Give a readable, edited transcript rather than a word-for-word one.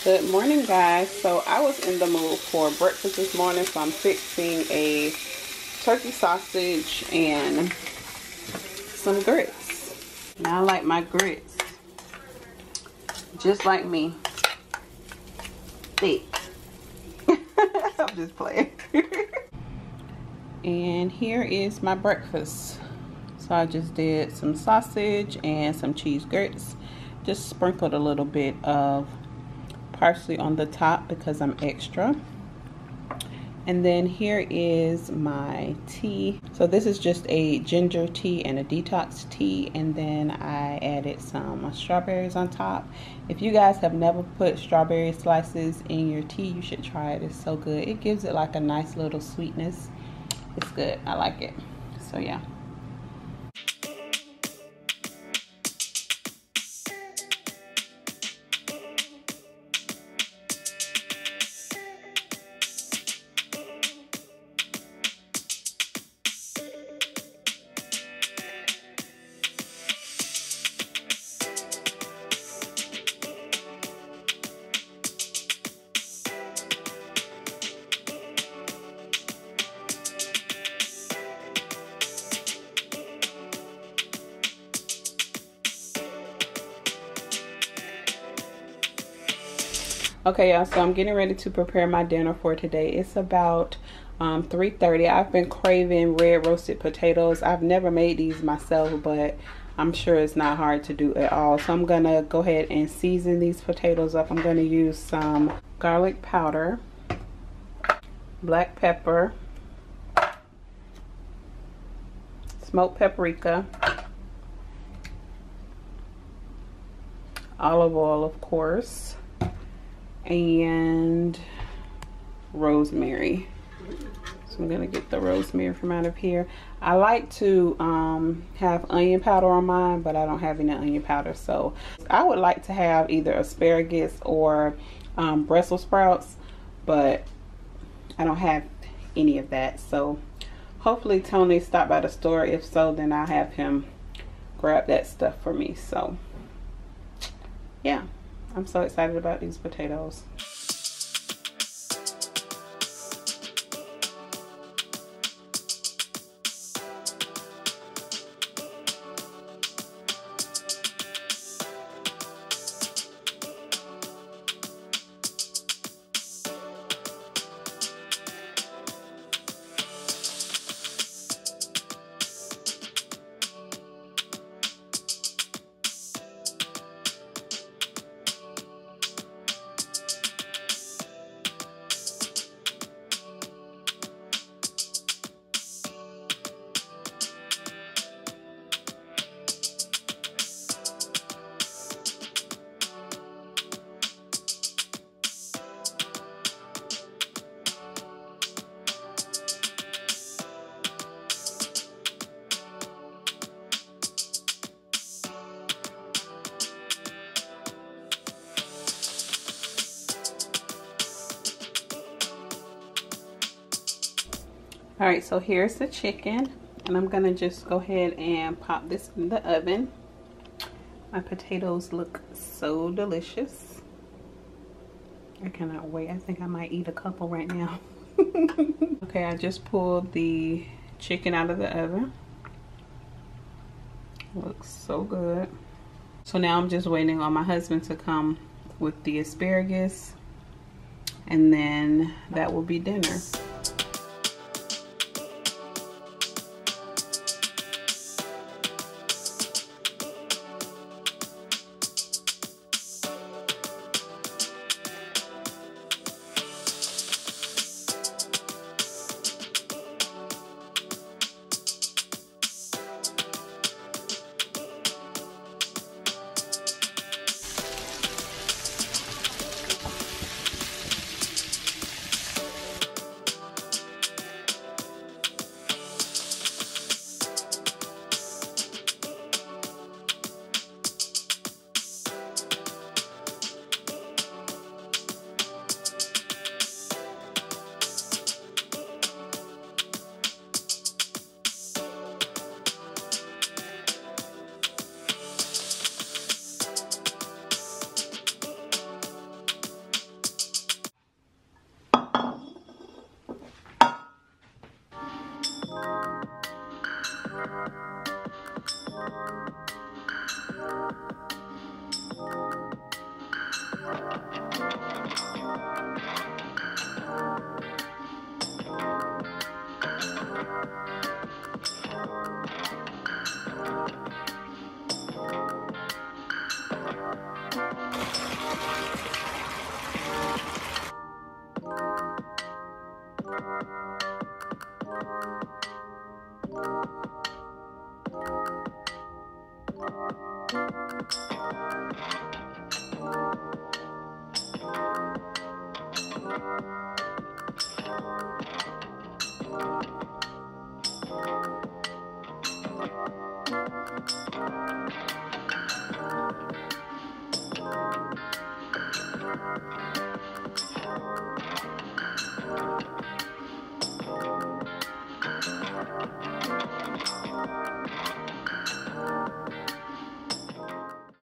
Good morning, guys. So I was in the mood for breakfast this morning, so I'm fixing a turkey sausage and some grits. Now I like my grits just like me, thick. I'm just playing. And here is my breakfast. So I just did some sausage and some cheese grits. Just sprinkled a little bit of parsley on the top because I'm extra. And then here is my tea. So this is just a ginger tea and a detox tea, and then I added some strawberries on top. If you guys have never put strawberry slices in your tea, you should try it. It's so good. It gives it like a nice little sweetness. It's good. I like it. So yeah. Okay, y'all, so I'm getting ready to prepare my dinner for today. It's about 3:30. I've been craving red roasted potatoes. I've never made these myself, but I'm sure it's not hard to do at all. So I'm gonna go ahead and season these potatoes up. I'm gonna use some garlic powder, black pepper, smoked paprika, olive oil, of course, and rosemary. So I'm gonna get the rosemary from out of here. I like to have onion powder on mine, but I don't have any onion powder. So I would like to have either asparagus or Brussels sprouts, but I don't have any of that. So hopefully Tony stopped by the store. If so, then I'll have him grab that stuff for me. So yeah, I'm so excited about these potatoes. All right, so here's the chicken, and I'm gonna just go ahead and pop this in the oven. My potatoes look so delicious. I cannot wait. I think I might eat a couple right now. Okay, I just pulled the chicken out of the oven. Looks so good. So now I'm just waiting on my husband to come with the asparagus, and then that will be dinner.